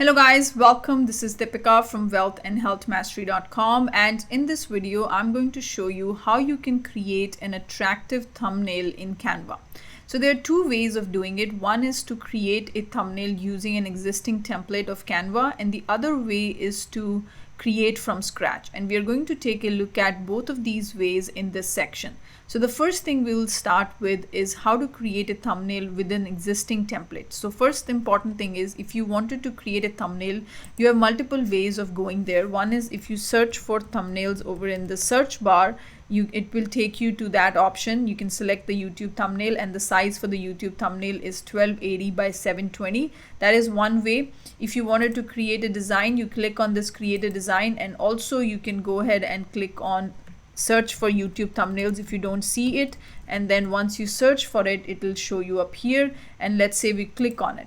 Hello guys, welcome. This is Deepika from wealthandhealthmastery.com, and in this video I'm going to show you how you can create an attractive thumbnail in Canva. So there are two ways of doing it. One is to create a thumbnail using an existing template of Canva, and the other way is to create from scratch, and we are going to take a look at both of these ways in this section. So the first thing we will start with is how to create a thumbnail with an existing template. So first important thing is, if you wanted to create a thumbnail, you have multiple ways of going there. One is if you search for thumbnails over in the search bar, it will take you to that option. You can select the YouTube thumbnail, and the size for the YouTube thumbnail is 1280 by 720. That is one way. If you wanted to create a design, you click on this create a design, and also you can go ahead and click on search for YouTube thumbnails if you don't see it, and then once you search for it, it will show you up here, and let's say we click on it.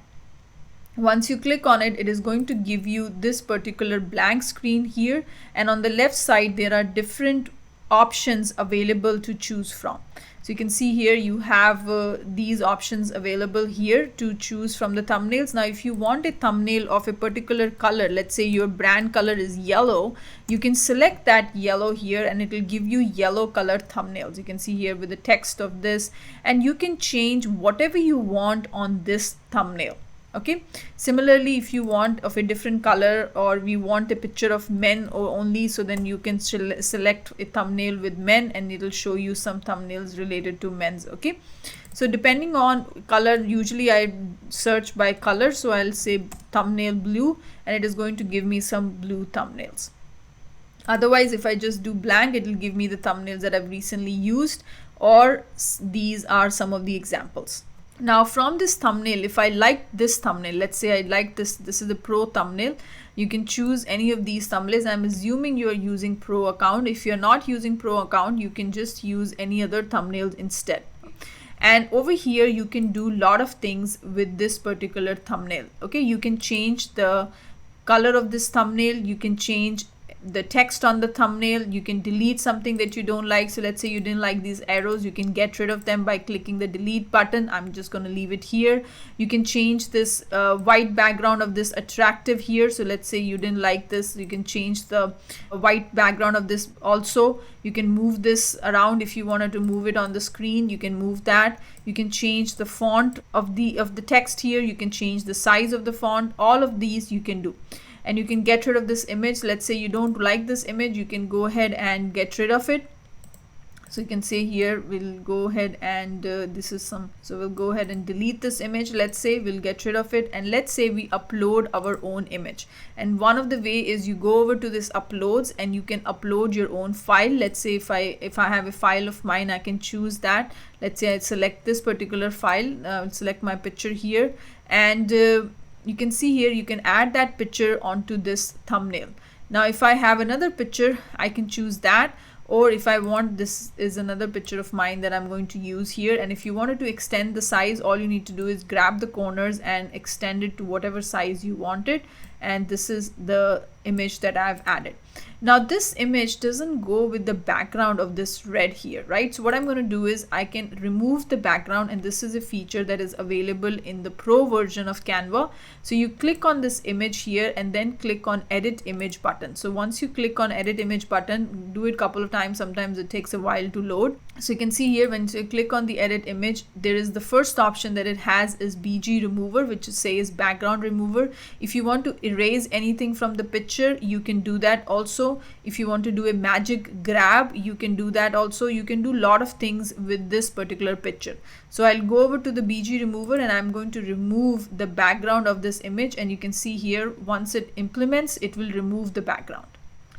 Once you click on it, it is going to give you this particular blank screen here, and on the left side there are different options available to choose from. So you can see here you have these options available here to choose from the thumbnails. Now if you want a thumbnail of a particular color, let's say your brand color is yellow, you can select that yellow here and it will give you yellow color thumbnails. You can see here with the text of this, and you can change whatever you want on this thumbnail. Okay, similarly, if you want of a different color, or we want a picture of men or only, so then you can select a thumbnail with men and it will show you some thumbnails related to men's. Okay, so depending on color, usually I search by color, so I'll say thumbnail blue and it is going to give me some blue thumbnails. Otherwise, if I just do blank, it will give me the thumbnails that I've recently used, or these are some of the examples. Now from this thumbnail, if I like this thumbnail, let's say I like this is the pro thumbnail, you can choose any of these thumbnails. I'm assuming you are using pro account. If you're not using pro account, you can just use any other thumbnails instead. And over here you can do a lot of things with this particular thumbnail. Okay, you can change the color of this thumbnail, you can change the text on the thumbnail, you can delete something that you don't like. So let's say you didn't like these arrows, you can get rid of them by clicking the delete button. I'm just going to leave it here. You can change this white background of this attractive here. So let's say you didn't like this, you can change the white background of this also. You can move this around. If you wanted to move it on the screen, you can move that. You can change the font of the text here, you can change the size of the font. All of these you can do. And you can get rid of this image. Let's say you don't like this image, you can go ahead and get rid of it. So you can say here, we'll go ahead and we'll go ahead and delete this image. Let's say we'll get rid of it, and let's say we upload our own image. And one of the way is you go over to this uploads and you can upload your own file. Let's say if I have a file of mine, I can choose that. Let's say I select this particular file, I'll select my picture here, and you can see here you can add that picture onto this thumbnail. Now if I have another picture, I can choose that, or if I want, this is another picture of mine that I'm going to use here, and if you wanted to extend the size, all you need to do is grab the corners and extend it to whatever size you want it, and this is the image that I've added. Now this image doesn't go with the background of this red here, right? So what I'm going to do is I can remove the background, and this is a feature that is available in the pro version of Canva. So you click on this image here and then click on edit image button. So once you click on edit image button, do it a couple of times, sometimes it takes a while to load. So you can see here when you click on the edit image, there is the first option that it has is BG remover, which says background remover. If you want to erase anything from the picture, you can do that also. If you want to do a magic grab, you can do that also. You can do a lot of things with this particular picture. So I'll go over to the BG remover and I'm going to remove the background of this image, and you can see here once it implements, it will remove the background.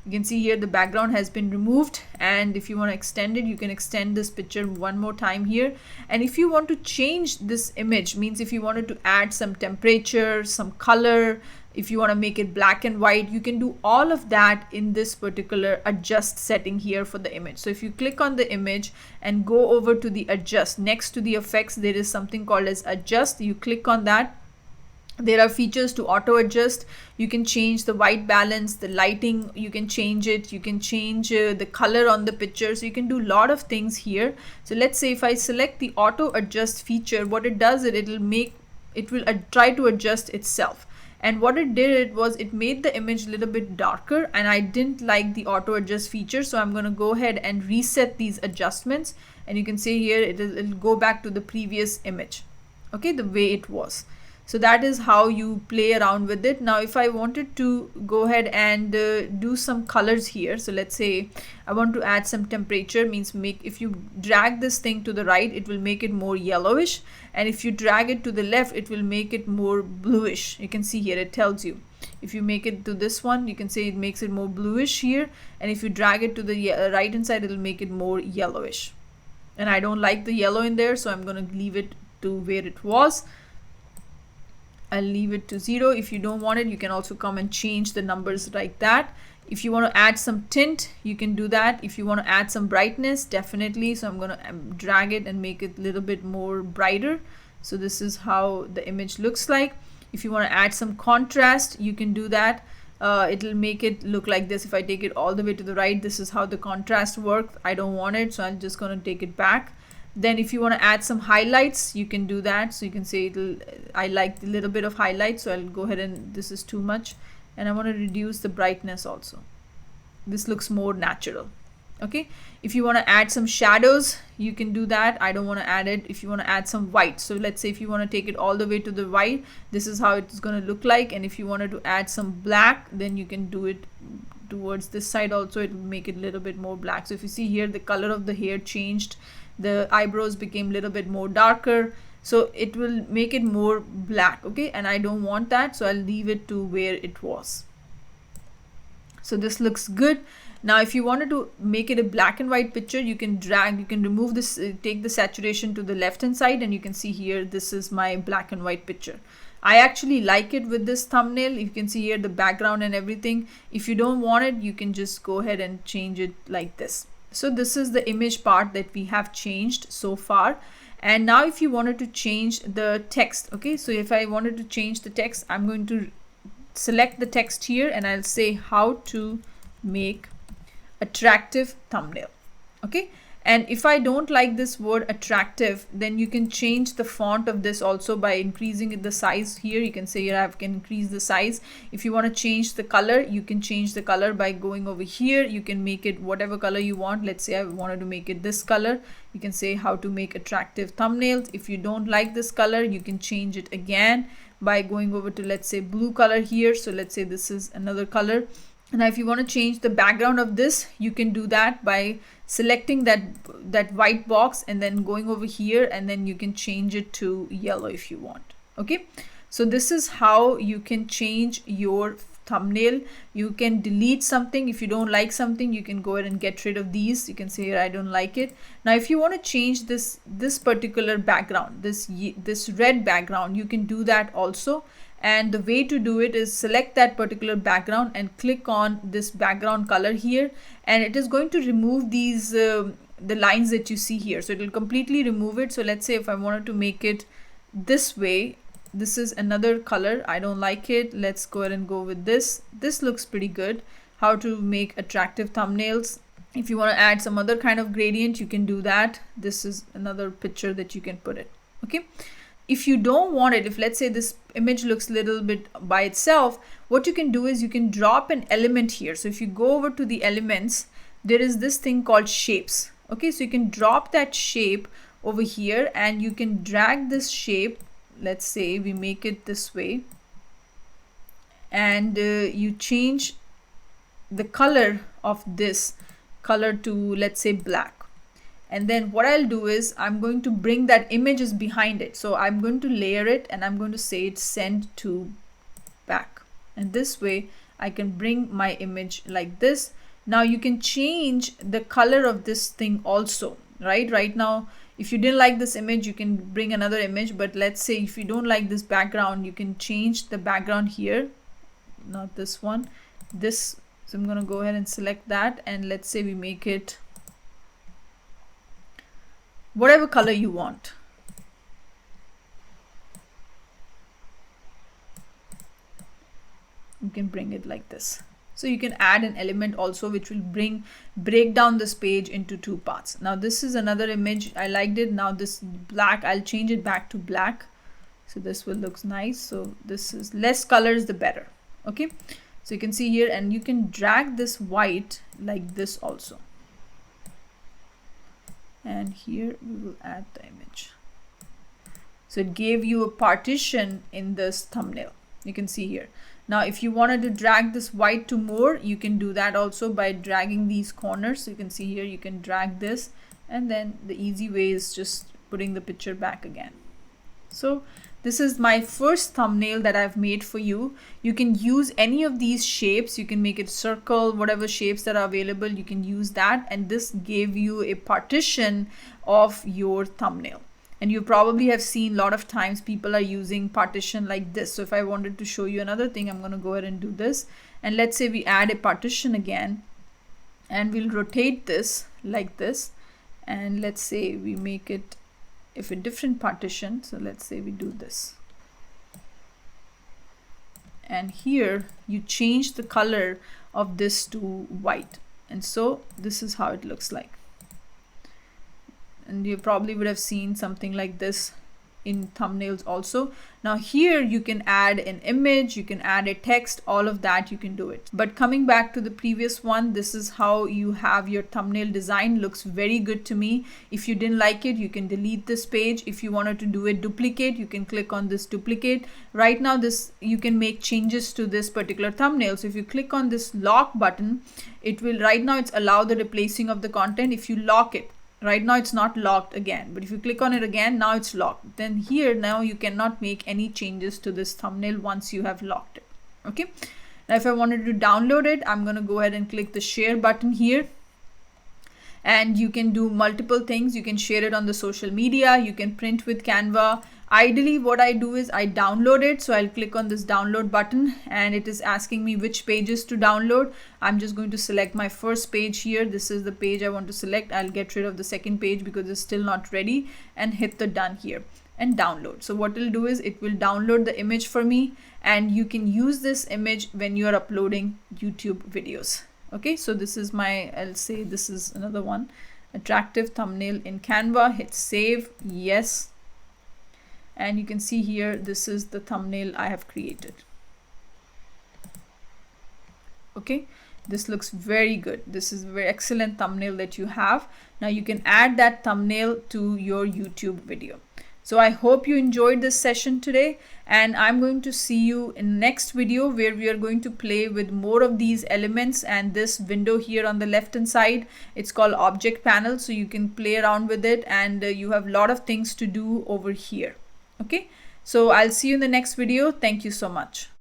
You can see here the background has been removed, and if you want to extend it, you can extend this picture one more time here. And if you want to change this image, means if you wanted to add some temperature, some color, if you want to make it black and white, you can do all of that in this particular adjust setting here for the image. So if you click on the image and go over to the adjust, next to the effects there is something called as adjust. You click on that. There are features to auto adjust. You can change the white balance, the lighting, you can change it, you can change the color on the picture. So you can do a lot of things here. So let's say if I select the auto adjust feature, what it does is it will try to adjust itself. And what it did was it made the image a little bit darker, and I didn't like the auto adjust feature, so I'm going to go ahead and reset these adjustments, and you can see here it'll go back to the previous image, okay, the way it was. So that is how you play around with it. Now if I wanted to go ahead and do some colors here, so let's say I want to add some temperature, means if you drag this thing to the right, it will make it more yellowish, and if you drag it to the left, it will make it more bluish. You can see here it tells you. If you make it to this one, you can say it makes it more bluish here, and if you drag it to the right hand side, it will make it more yellowish. And I don't like the yellow in there, so I'm going to leave it to where it was. I'll leave it to 0. If you don't want it, you can also come and change the numbers like that. If you want to add some tint, you can do that. If you want to add some brightness, definitely. So I'm going to drag it and make it a little bit more brighter. So this is how the image looks like. If you want to add some contrast, you can do that. It'll make it look like this. If I take it all the way to the right, this is how the contrast works. I don't want it, so I'm just going to take it back. Then if you want to add some highlights, you can do that. So you can say I like a little bit of highlight, so I'll go ahead and this is too much, and I want to reduce the brightness also. This looks more natural. Okay, if you want to add some shadows, you can do that. I don't want to add it. If you want to add some white, so let's say if you want to take it all the way to the white, this is how it's going to look like. And if you wanted to add some black, then you can do it towards this side also. It will make it a little bit more black. So if you see here, the color of the hair changed, the eyebrows became a little bit more darker, so it will make it more black. Okay, and I don't want that, so I'll leave it to where it was. So this looks good. Now if you wanted to make it a black and white picture, you can remove this, take the saturation to the left hand side, and you can see here this is my black and white picture. I actually like it with this thumbnail. You can see here the background and everything. If you don't want it, you can just go ahead and change it like this. So this is the image part that we have changed so far. And now if you wanted to change the text, okay, so if I wanted to change the text, I'm going to select the text here, and I'll say how to make attractive thumbnail. Okay, and if I don't like this word attractive, then you can change the font of this also by increasing the size here. You can say here I can increase the size. If you want to change the color, you can change the color by going over here. You can make it whatever color you want. Let's say I wanted to make it this color. You can say how to make attractive thumbnails. If you don't like this color, you can change it again by going over to, let's say, blue color here. So let's say this is another color. Now if you want to change the background of this, you can do that by selecting that white box and then going over here, and then you can change it to yellow if you want. Okay, so this is how you can change your thumbnail. You can delete something. If you don't like something, you can go ahead and get rid of these. You can say here I don't like it. Now if you want to change this particular background, this red background, you can do that also. And the way to do it is select that particular background and click on this background color here, and it is going to remove these the lines that you see here. So it will completely remove it. So let's say if I wanted to make it this way, this is another color, I don't like it. Let's go ahead and go with this. This looks pretty good. How to make attractive thumbnails. If you want to add some other kind of gradient, you can do that. This is another picture that you can put it. Okay, if you don't want it, if let's say this image looks a little bit by itself, what you can do is you can drop an element here. So if you go over to the elements, there is this thing called shapes. Okay, so you can drop that shape over here, and you can drag this shape. Let's say we make it this way, and you change the color of this color to, let's say, black. And then what I'll do is I'm going to bring that images behind it. So I'm going to layer it, and I'm going to say it's send to back. And this way I can bring my image like this. Now you can change the color of this thing also, right? Right now, if you didn't like this image, you can bring another image. But let's say if you don't like this background, you can change the background here, not this one, this. So I'm going to go ahead and select that, and let's say we make it whatever color you want. You can bring it like this. So you can add an element also which will break down this page into two parts. Now this is another image. I liked it. Now this black, I'll change it back to black. So this will look nice. So this is less colors the better. Okay, so you can see here, and you can drag this white like this also, and here we will add the image. So it gave you a partition in this thumbnail. You can see here. Now if you wanted to drag this white to more, you can do that also by dragging these corners. So you can see here, you can drag this, and then the easy way is just putting the picture back again. So this is my first thumbnail that I've made for you. You can use any of these shapes. You can make it circle, whatever shapes that are available, you can use that. And this gave you a partition of your thumbnail. And you probably have seen a lot of times people are using partition like this. So if I wanted to show you another thing, I'm going to go ahead and do this. And let's say we add a partition again, and we'll rotate this like this. And let's say we make it if a different partition. So let's say we do this, and here you change the color of this to white, and so this is how it looks like. And you probably would have seen something like this in thumbnails also. Now here you can add an image, you can add a text, all of that you can do it. But coming back to the previous one, this is how you have your thumbnail design. Looks very good to me. If you didn't like it, you can delete this page. If you wanted to do a duplicate, you can click on this duplicate. Right now this, you can make changes to this particular thumbnail. So if you click on this lock button, it will, right now it's allow the replacing of the content. If you lock it, right now it's not locked again, but if you click on it again, now it's locked. Then here, now you cannot make any changes to this thumbnail once you have locked it. Okay, now if I wanted to download it, I'm going to go ahead and click the share button here, and you can do multiple things. You can share it on the social media, you can print with Canva. Ideally what I do is I download it. So I'll click on this download button, and it is asking me which pages to download. I'm just going to select my first page here. This is the page I want to select. I'll get rid of the second page because it's still not ready, and hit the done here and download. So what it'll do is it will download the image for me, and you can use this image when you are uploading YouTube videos. Okay, so this is my, I'll say this is another one, attractive thumbnail in Canva. Hit save, yes. And you can see here, this is the thumbnail I have created. Okay, this looks very good. This is a very excellent thumbnail that you have. Now you can add that thumbnail to your YouTube video. So I hope you enjoyed this session today, and I'm going to see you in next video where we are going to play with more of these elements. And this window here on the left hand side, it's called object panel. So you can play around with it, and you have a lot of things to do over here. Okay, so I'll see you in the next video. Thank you so much.